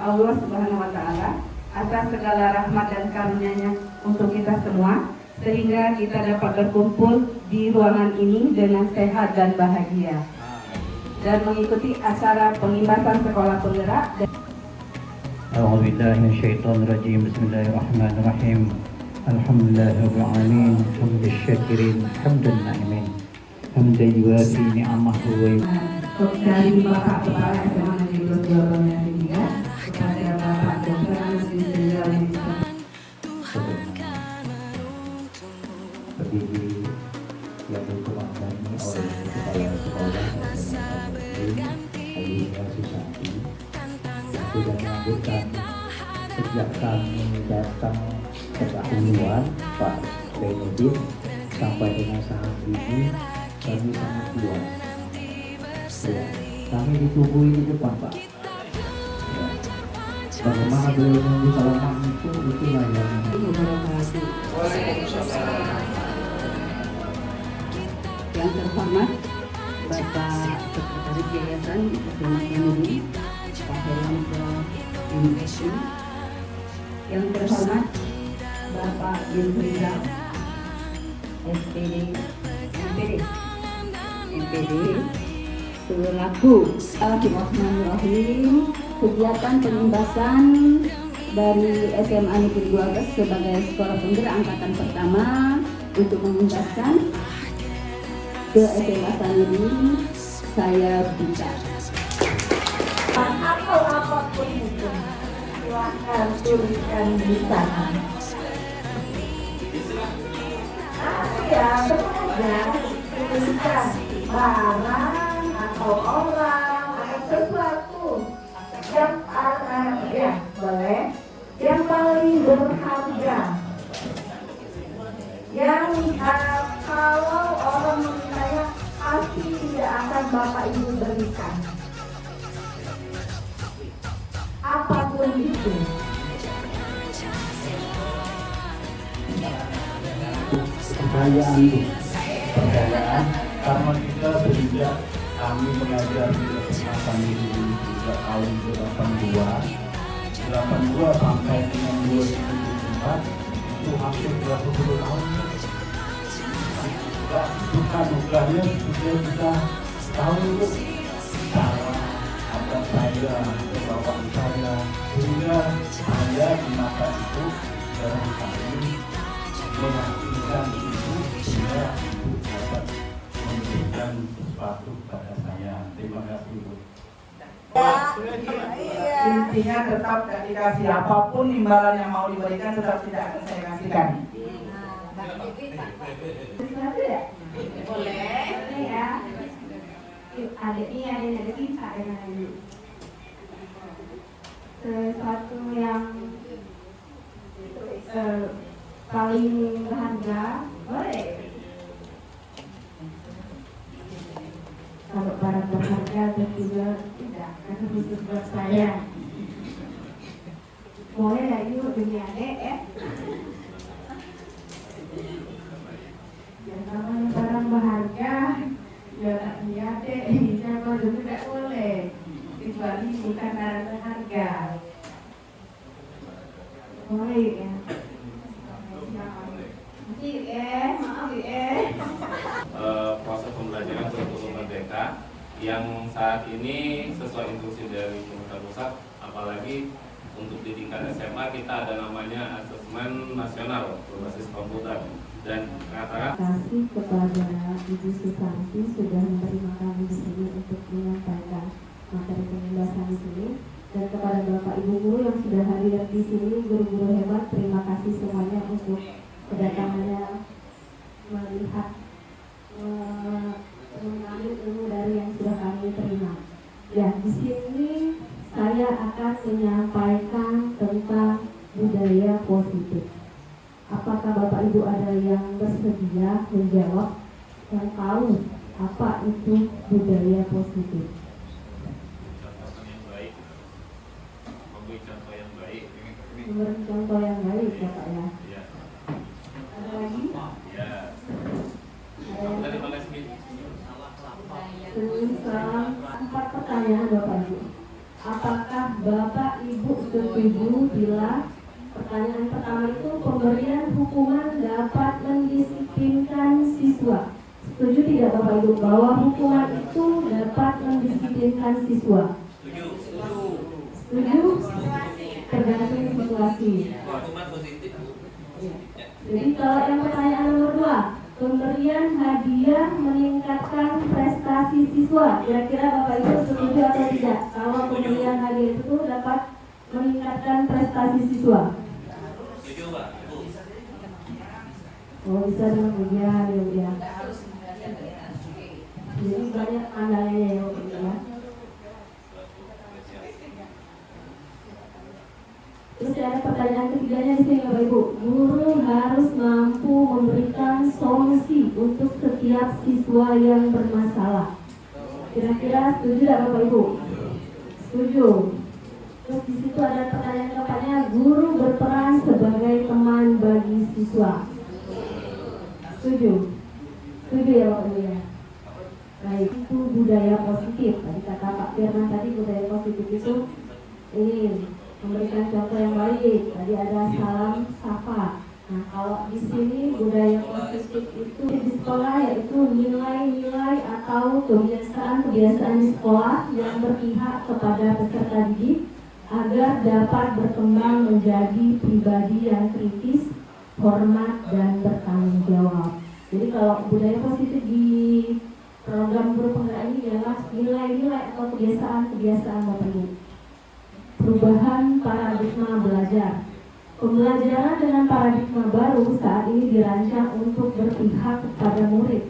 Allah Subhanahu wa Ta'ala atas segala rahmat dan karunia-Nya untuk kita semua, sehingga kita dapat berkumpul di ruangan ini dengan sehat dan bahagia dan mengikuti acara pengimbasan sekolah penggerak. A'udzubillahi minasyaitonirrajim. Bismillahirrahmanirrahim. Alhamdulillahirabbil alamin, hamdal syakirin, hamdan na'imin, hamdan yuwafi ni'amahu wa dari Bapak Kepala SMA Negeri 2 Surabaya kepada Bapak Dr. Anusri berdiri yang dikomandani oleh Kepala Sekolah SMA Negeri Susanti, yang sudah melanjutkan sejak kami datang pendahuluan Pak Benedit sampai dengan saat ini. Kami sangat puas. Ya, kami ditunggu di depan, Pak. Ya. Bagaimana beliau menunggu salaman itulah yang yang terhormat Bapak Sekretaris Yayasan SMA Negeri Pak Hermanto Indonesia, yang terhormat Bapak Yudhrizal SPD selaku Bismillahirrahmanirrahim. Kegiatan pengimbasan dari SMA Negeri 12 sebagai sekolah penggerak angkatan pertama untuk mengimbaskan ke SMA Sanuri, saya buka. Atau apapun itu, silakan tuliskan di sana. Ya, sengaja tuliskan barang atau orang atau sesuatu yang ya boleh, yang paling berharga, yang kalau orang memintanya pasti tidak akan Bapak Ibu berikan, apapun itu. kepercayaan karena kita sejak kami mengajar di SMA Sanuri sejak tahun 82 sampai dengan 2004, itu hampir 20 tahun. Duka-dukanya sudah kita tahu itu cara agar saya, bapak saya, sehingga saya di masa itu barangkali menyaksikan itu sehingga ibu dapat memberikan sesuatu kepada saya. Terima kasih, Ibu. Intinya tetap tidak dikasih, apapun imbalan yang mau diberikan tetap tidak akan saya kasihkan. Boleh ya. Ada kita dengan ini. Sesuatu yang paling berharga, boleh. Kalau barang berharga juga tidak, karena khusus buat saya. Boleh lah yuk demi adek ya. Yang namanya barang berharga, jangan demi adek, siapa dulu tidak boleh. Kecuali bukan barang berharga. Boleh ya. Maaf proses pembelajaran kurikulum merdeka yang saat ini sesuai instruksi dari pemerintah pusat, apalagi untuk di tingkat SMA kita ada namanya asesmen nasional berbasis komputer, dan terima kasih kepada Ibu Susanti sudah menerima kami di sini untuk menyampaikan materi pengimbasan di sini, dan kepada Bapak Ibu guru yang sudah hadir di sini, guru-guru hebat, terima kasih semuanya untuk kedatangannya melihat mengambil ilmu dari yang sudah kami terima. Ya, di sini saya akan menyampaikan tentang budaya positif. Apakah Bapak Ibu ada yang bersedia menjawab, yang tahu apa itu budaya positif? Memberi contoh yang baik ya Pak ya. Ada lagi? Semisal 4 pertanyaan Bapak Ibu. Apakah Bapak Ibu Ibu setuju bila pertanyaan pertama itu pemberian hukuman dapat mendisiplinkan siswa. Setuju tidak Bapak Ibu bahwa hukuman itu dapat mendisiplinkan siswa? Setuju? Tergantung situasi. Jadi kalau yang pertanyaan nomor 2, pemberian hadiah meningkatkan prestasi siswa. Kira-kira Bapak Ibu setuju atau tidak? Kalau pemberian hadiah itu dapat meningkatkan prestasi siswa. Setuju Pak, Ibu. Oh, bisa dengan hadiah ya. Jadi banyak tandanya ya Bapak Ibu ya. Terus ada pertanyaan ketiganya di sini Bapak Ibu. Guru harus mampu memberikan solusi untuk setiap siswa yang bermasalah. Kira-kira setuju tidak Bapak Ibu? Setuju. Terus di situ ada pertanyaan keempatnya, guru berperan sebagai teman bagi siswa. Setuju? Setuju ya Bapak Ibu ya? Baik, itu budaya positif. Tadi kata Pak Firman tadi budaya positif itu ini memberikan contoh yang baik. Tadi ada salam sapa. Nah, kalau di sini budaya positif itu di sekolah yaitu nilai-nilai atau kebiasaan-kebiasaan di sekolah yang berpihak kepada peserta didik agar dapat berkembang menjadi pribadi yang kritis, hormat, dan bertanggung jawab. Jadi kalau budaya positif di program guru penggerak ini adalah nilai-nilai atau kebiasaan-kebiasaan Bapak Ibu. Perubahan paradigma belajar. Pembelajaran dengan paradigma baru saat ini dirancang untuk berpihak kepada murid,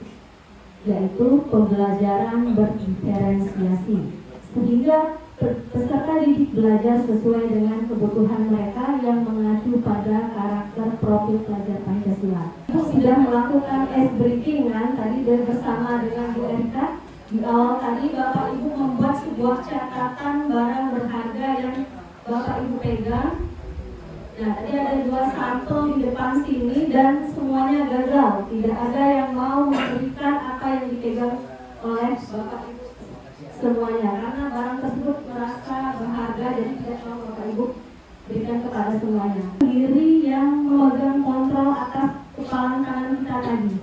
yaitu pembelajaran berdiferensiasi, sehingga peserta didik belajar sesuai dengan kebutuhan mereka yang mengacu pada karakter profil pelajar Pancasila. Ibu sudah melakukan ice breaking kan tadi bersama dengan Bu Erika. Di awal tadi Bapak Ibu membuat sebuah catatan barang berharga yang Bapak Ibu pegang. Nah, tadi ada 2 sampel di depan sini dan semuanya gagal. Tidak ada yang mau memberikan apa yang dipegang oleh Bapak Ibu semuanya, karena barang tersebut merasa berharga jadi tidak mau Bapak Ibu berikan kepada semuanya. Diri yang memegang kontrol atas kepala tangan kita tadi.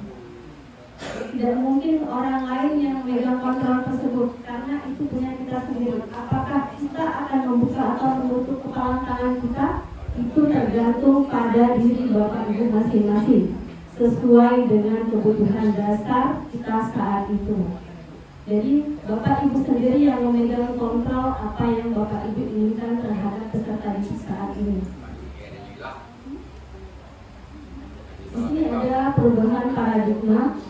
Tidak mungkin orang lain yang memegang kontrol tersebut, karena itu punya kita sendiri. Apakah kita akan membuka atau menutup kepala tangan kita? Itu tergantung pada diri Bapak Ibu masing-masing, sesuai dengan kebutuhan dasar kita saat itu. Jadi Bapak Ibu sendiri yang memegang kontrol apa yang Bapak Ibu inginkan terhadap peserta didik saat ini. Di sini ada perubahan paradigma.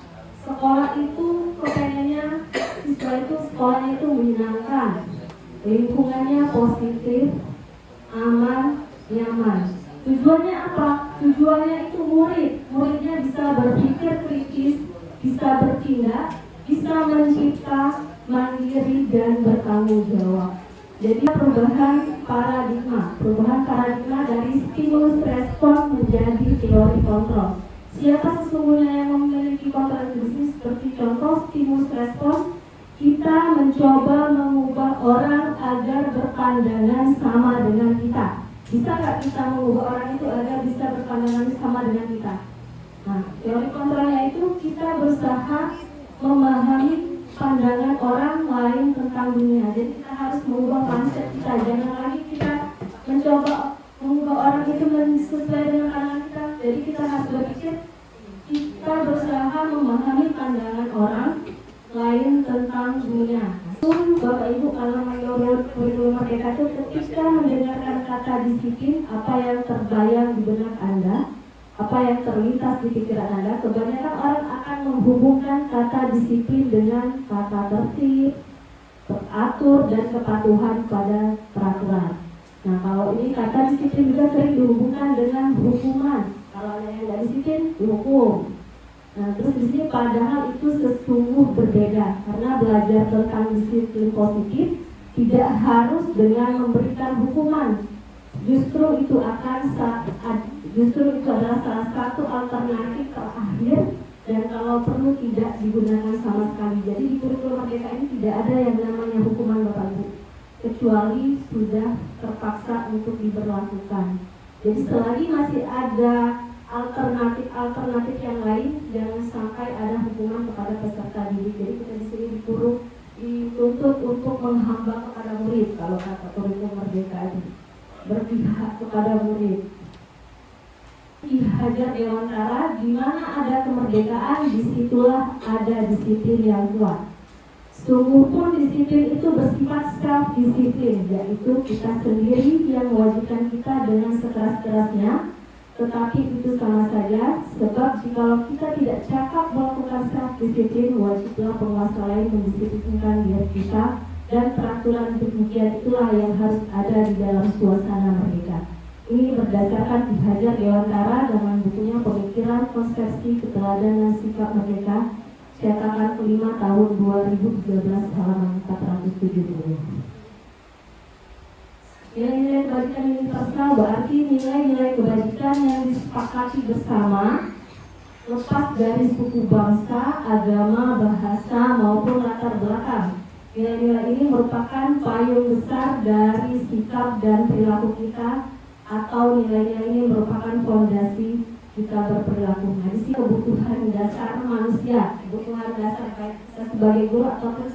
Sekolah itu kepengennya siswa itu sekolahnya itu menyenangkan, lingkungannya positif, aman, nyaman. Tujuannya apa? Tujuannya itu muridnya bisa berpikir kritis, bisa bertindak, bisa mencipta, mandiri, dan bertanggung jawab. Jadi perubahan paradigma dari stimulus respon menjadi teori kontrol. Siapa sesungguhnya yang memiliki kontrol di sini? Seperti contoh stimulus respon, kita mencoba mengubah orang agar berpandangan sama dengan kita. Bisa nggak kita mengubah orang itu agar bisa berpandangan sama dengan kita? Nah, teori kontrolnya itu kita berusaha memahami pandangan orang lain tentang dunia. Jadi kita harus mengubah mindset kita. Jangan lagi kita mencoba mengubah orang itu sesuai dengan pandangan kita. Jadi kita harus berpikir, kita berusaha memahami pandangan orang lain tentang dunia. Bapak Ibu kalau menurut kurikulum Merdeka itu ketika mendengarkan kata disiplin, apa yang terbayang di benak Anda, apa yang terlintas di pikiran Anda, kebanyakan orang akan menghubungkan kata disiplin dengan kata tertib, teratur, dan kepatuhan pada peraturan. Nah, kalau ini kata disiplin juga sering dihubungkan dengan hukuman. Kalau ada yang tidak disiplin, dihukum. Nah, terus di sini padahal itu sesungguh berbeda, karena belajar tentang disiplin positif tidak harus dengan memberikan hukuman. Justru itu adalah salah satu alternatif terakhir, dan kalau perlu tidak digunakan sama sekali. Jadi di kurikulum Merdeka ini tidak ada yang namanya hukuman Bapak Ibu. kecuali sudah terpaksa untuk diberlakukan. Jadi selagi masih ada alternatif yang lain, jangan sampai ada hukuman kepada peserta didik. Jadi kita di sini dituntut untuk menghamba kepada murid, kalau kata kurikulum Merdeka itu, berpihak kepada murid. Ki Hajar Dewantara, di mana ada kemerdekaan, disitulah ada disiplin yang kuat. Sungguh pun disiplin itu bersifat self-disiplin, yaitu kita sendiri yang mewajibkan kita dengan sekeras-kerasnya. Tetapi itu sama saja, sebab jikalau kita tidak cakap melakukan self-disiplin, wajiblah penguasa lain mendisiplinkan diri kita, dan peraturan demikian itulah yang harus ada di dalam suasana merdeka. Ini berdasarkan Ki Hajar Dewantara dengan bukunya Pemikiran Konsepsi Keteladanan Sikap Merdeka, cetakan kelima tahun 2013 halaman 470. Nilai-nilai kebajikan universal berarti nilai-nilai kebajikan yang disepakati bersama, lepas dari suku bangsa, agama, bahasa maupun latar belakang. Nilai-nilai ini merupakan payung besar dari sikap dan perilaku kita, atau nilai-nilai ini merupakan fondasi kita berperilaku. Nah, di sini kebutuhan dasar manusia, kebutuhan dasar baik kita sebagai guru ataupun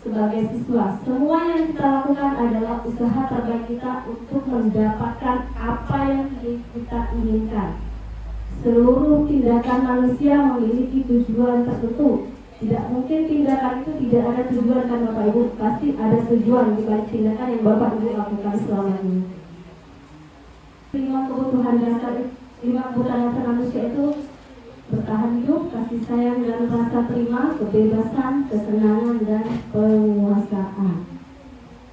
sebagai siswa. Semua yang kita lakukan adalah usaha terbaik kita untuk mendapatkan apa yang kita inginkan. Seluruh tindakan manusia memiliki tujuan tertentu. Tidak mungkin tindakan itu tidak ada tujuan, kan Bapak Ibu? Pasti ada tujuan di balik tindakan yang Bapak Ibu lakukan selama ini. 5 kebutuhan dasar manusia itu bertahan hidup, kasih sayang dan rasa terima, kebebasan, kesenangan, dan penguasaan.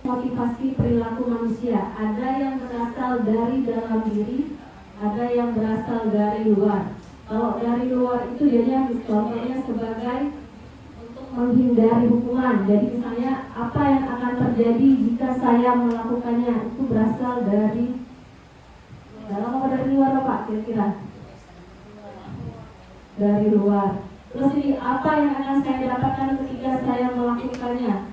Motivasi perilaku manusia, ada yang berasal dari dalam diri, ada yang berasal dari luar. Kalau dari luar itu jadinya contohnya sebagai untuk menghindari hukuman. Jadi misalnya apa yang akan terjadi jika saya melakukannya, itu berasal dari dalam atau dari luar Pak kira-kira? Dari luar. Terus ini apa yang akan saya dapatkan ketika saya melakukannya?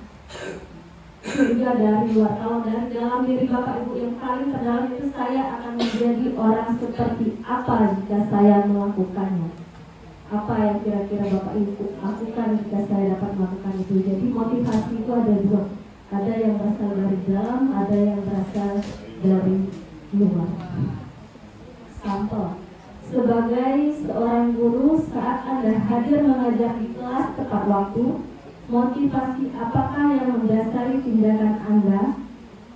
Itu juga dari luar. Kalau dari dalam diri Bapak Ibu yang paling terdalam itu, saya akan menjadi orang seperti apa jika saya melakukannya? Apa yang kira-kira Bapak Ibu lakukan jika saya dapat melakukan itu? Jadi motivasi itu ada dua. Ada yang berasal dari dalam, ada yang berasal dari luar. Sampel. Sebagai seorang guru, saat Anda hadir mengajar di kelas tepat waktu, motivasi apakah yang mendasari tindakan Anda?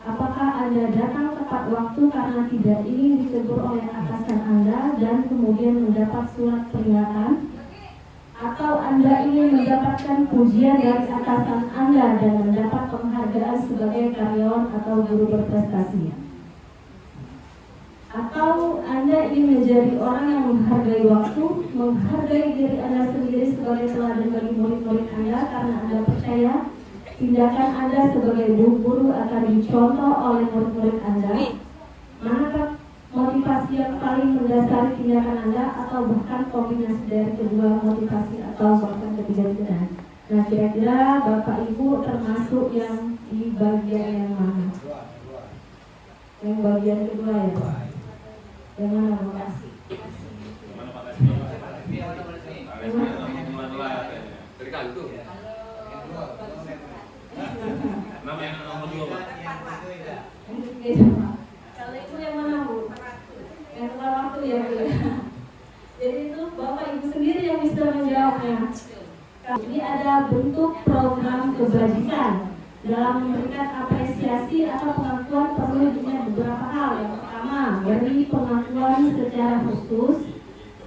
Apakah Anda datang tepat waktu karena tidak ingin ditegur oleh atasan Anda dan kemudian mendapat surat peringatan? Atau Anda ingin mendapatkan pujian dari atasan Anda dan mendapat penghargaan sebagai karyawan atau guru berprestasi? Atau Anda ingin menjadi orang yang menghargai waktu, menghargai diri Anda sendiri sebagai teladan bagi murid-murid Anda karena Anda percaya tindakan Anda sebagai guru akan dicontoh oleh murid-murid Anda? Manakah motivasi yang paling mendasari tindakan Anda, atau bahkan kombinasi dari kedua motivasi atau bahkan ketiga-tiganya? Nah, kira-kira Bapak Ibu termasuk yang di bagian yang mana? Yang bagian kedua ya Pak? Yang mana Bapak? Dari kantu. Nama yang nomor 2 Pak. Kalau itu yang mana Bu? Yang tepat waktu ya Bu. Jadi itu Bapak Ibu sendiri yang bisa menjawabnya. Ini ada bentuk program kebajikan. Dalam memberikan apresiasi atau pengakuan perlu punya beberapa hal. Yang pertama, beri pengakuan secara khusus,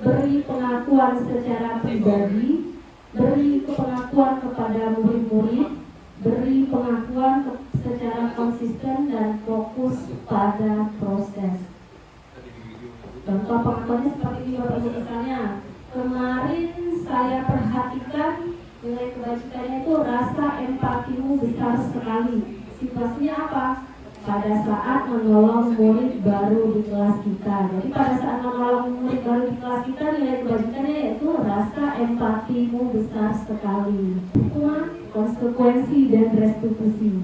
beri pengakuan secara pribadi, beri pengakuan kepada murid-murid, beri pengakuan secara konsisten dan fokus pada proses. Contoh pengakuannya seperti ini Bapak Ibu, misalnya kemarin saya perhatikan nilai kebajikannya itu rasa empatimu besar sekali. Situasinya apa? Pada saat menolong murid baru di kelas kita. Jadi pada saat menolong murid baru di kelas kita, nilai kebajikannya yaitu rasa empatimu besar sekali. Hukuman, konsekuensi, dan restitusi.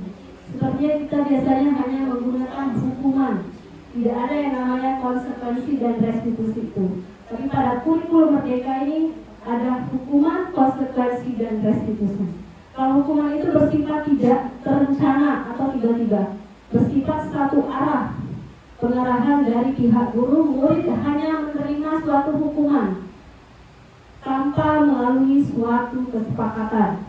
Sepertinya kita biasanya hanya menggunakan hukuman. Tidak ada yang namanya konsekuensi dan restitusi itu. Tapi pada kurikulum Merdeka ini ada hukuman, konsekuensi, dan restitusi. Kalau hukuman itu bersifat tidak terencana atau tiba-tiba, bersifat satu arah, pengarahan dari pihak guru, murid hanya menerima suatu hukuman tanpa melalui suatu kesepakatan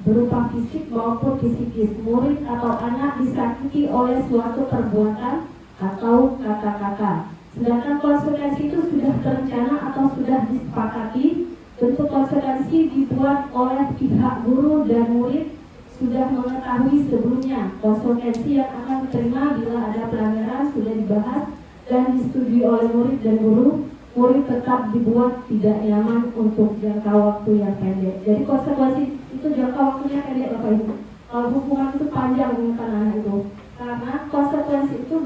berupa fisik maupun psikis. Murid atau anak disakiti oleh suatu perbuatan atau kata-kata. Sedangkan konsekuensi itu sudah terencana atau sudah disepakati. Bentuk konsekuensi dibuat oleh pihak guru dan murid sudah mengetahui sebelumnya. Konsekuensi yang akan diterima bila ada pelanggaran sudah dibahas dan disetujui oleh murid dan guru. Murid tetap dibuat tidak nyaman untuk jangka waktu yang pendek. Jadi konsekuensi itu jangka waktunya pendek, Bapak Ibu. Kalau hukuman itu panjang anak itu, karena konsekuensi itu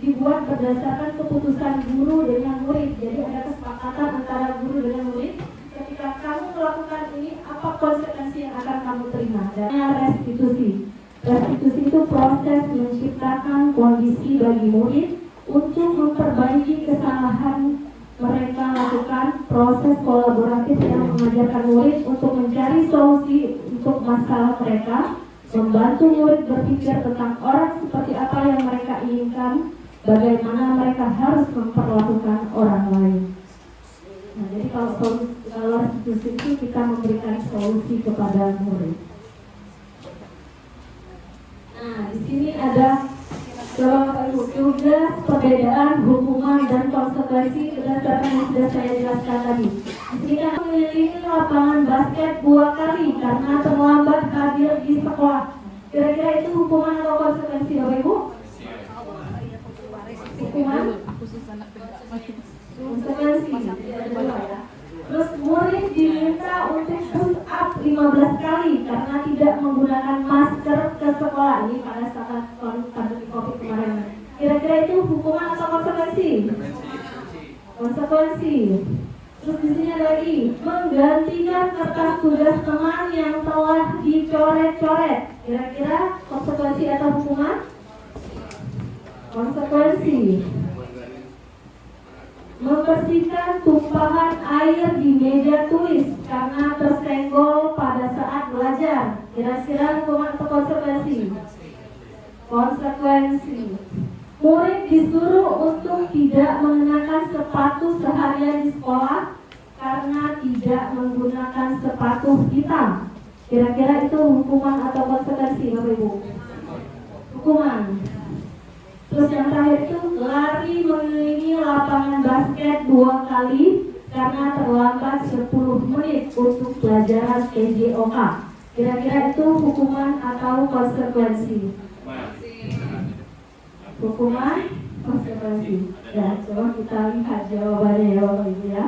dibuat berdasarkan keputusan guru dengan murid. Jadi ada kesepakatan antara guru dengan murid. Ketika kamu melakukan ini, apa konsekuensi yang akan kamu terima? Dan restitusi. Restitusi itu proses menciptakan kondisi bagi murid untuk memperbaiki kesalahan mereka lakukan, proses kolaboratif yang mengajarkan murid untuk mencari solusi untuk masalah mereka, membantu murid berpikir tentang orang seperti apa yang mereka inginkan, bagaimana mereka harus memperlakukan orang lain. Nah, jadi kalau restitusi itu kita memberikan solusi kepada murid. Nah, di sini ada tugas perbedaan hukuman dan konsekuensi berdasarkan yang sudah saya jelaskan tadi. Di sini kan mengelilingi lapangan basket 2 kali karena terlambat hadir di sekolah. Kira-kira itu hukuman atau konsekuensi, Bapak Ibu? Hukuman? Konsekuensi. Terus murid diminta untuk push up 15 kali karena tidak menggunakan masker ke sekolah. Ini pada saat pandemi COVID kemarin. Kira-kira itu hukuman atau konsekuensi? Konsekuensi. Terus di sini ada lagi, menggantikan kertas tugas teman yang telah dicoret-coret. Kira-kira konsekuensi atau hukuman? Konsekuensi. Membersihkan tumpahan air di meja tulis karena tersenggol pada saat belajar. Kira-kira hukuman atau konsekuensi? Konsekuensi. Murid disuruh untuk tidak mengenakan sepatu seharian di sekolah karena tidak menggunakan sepatu hitam. Kira-kira itu hukuman atau konsekuensi, Bapak Ibu? Hukuman. Terus yang terakhir itu lari mengelilingi lapangan basket 2 kali karena terlambat 10 menit untuk pelajaran TJOK. Kira-kira itu hukuman atau konsekuensi? Hukuman, konsekuensi. Ya, coba kita lihat jawabannya ya Bapak Ibu ya.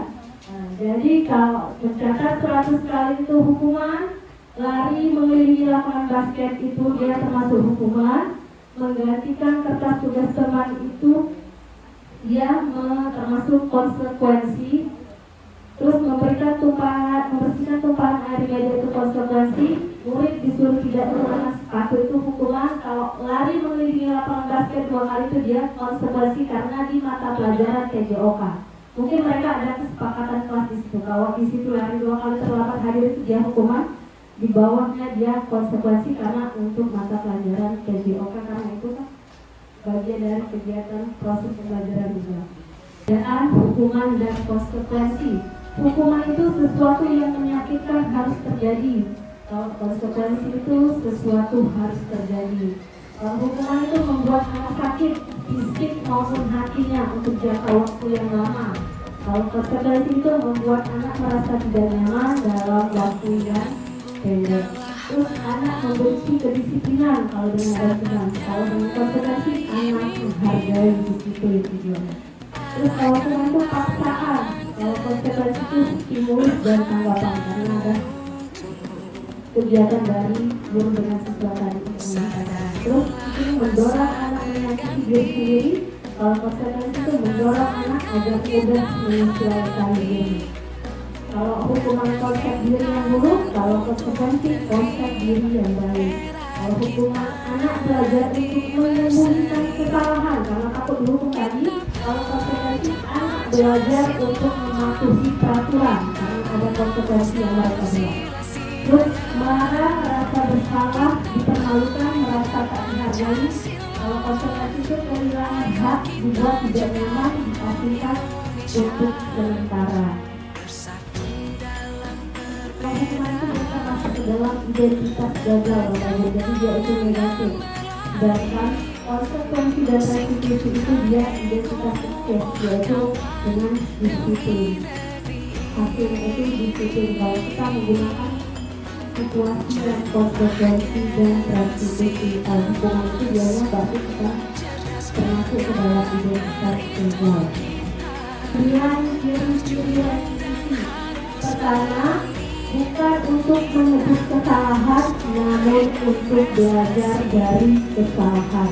Nah, jadi kalau mencatat 100 kali itu hukuman, lari mengelilingi lapangan basket itu dia termasuk hukuman. Menggantikan kertas tugas teman itu dia termasuk konsekuensi. Terus membersihkan tumpahan air meja itu konsekuensi. Murid disuruh tidak menggunakan sepatu itu hukuman. Kalau lari mengelilingi lapangan basket 2 kali itu dia konsekuensi karena di mata pelajaran TJOK. Mungkin mereka ada kesepakatan kelas di situ. Kalau di situ lari 2 kali terlambat hadir itu dia hukuman. Di bawahnya dia konsekuensi karena untuk mata pelajaran TJOK, karena itu kan bagian dari kegiatan proses pembelajaran juga. Dan hukuman dan konsekuensi. Hukuman itu sesuatu yang menyakitkan harus terjadi. Kalau konsekuensi itu sesuatu harus terjadi. Kalau hukuman itu membuat anak sakit fisik maupun hatinya untuk jangka waktu yang lama. Kalau konsekuensi itu membuat anak merasa tidak nyaman dalam waktu yang pendek. Terus anak membenci kedisiplinan kalau dengan aturan. Kalau dengan konsekuensi anak menghargai disiplin tujuannya. Terus kalau hukuman itu paksaan. Kalau konsekuensi itu stimulus dan tanggapan karena ada kegiatan dari guru dengan siswa tadi. Terus ini mendorong anak menyakiti diri sendiri. Kalau konsekuensi itu mendorong anak agar mudah menyesuaikan diri. Kalau hukuman konsep diri yang buruk, kalau konsekuensi konsep diri yang baik. Kalau hukuman anak belajar untuk menyembunyikan kesalahan karena takut dihukum tadi, kalau konsekuensi anak belajar untuk mematuhi peraturan karena ada konsekuensi yang mereka buat. Terus marah, merasa bersalah, dipermalukan, merasa tak dihargai. Kalau konsekuensi itu kehilangan hak, dibuat tidak nyaman, dipastikan untuk sementara. Kalau hukuman itu mereka masuk ke dalam identitas gagal, jadi dia itu negatif. Sedangkan konsekuensi dan restitusi itu dia identitas sukses, yaitu dengan disiplin. Hasilnya itu disiplin. Kalau kita menggunakan situasi dan konsekuensi dan restitusi, kalau hukuman itu biasanya berarti kita termasuk ke dalam identitas gagal. Kemudian ciri-ciri restitusi. Pertama, bukan untuk menebus kesalahan, namun untuk belajar dari kesalahan.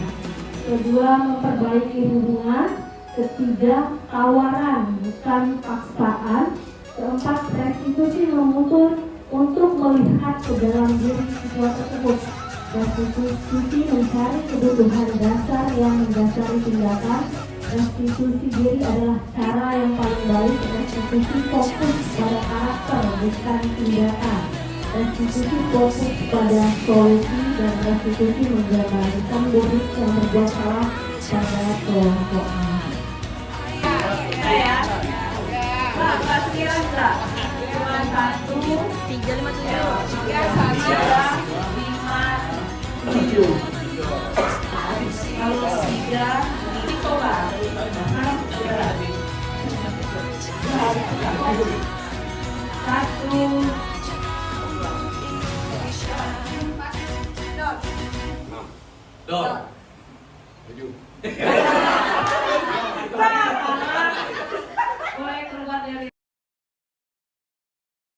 Kedua, memperbaiki hubungan. Ketiga, tawaran bukan paksaan. Keempat, restitusi menuntut untuk melihat ke dalam diri siswa tersebut. Restitusi mencari kebutuhan dasar yang mendasari tindakan. Restitusi diri adalah cara yang paling baik. Restitusi fokus pada karakter bukan tindakan. Restitusi fokus pada solusi dan restitusi menggambarkan murid yang berbuat salah pada kelompoknya. Mbak, sekian enggak? Cuma 1, 3, 5, 7. Kalau 3 coba. Dor. 7.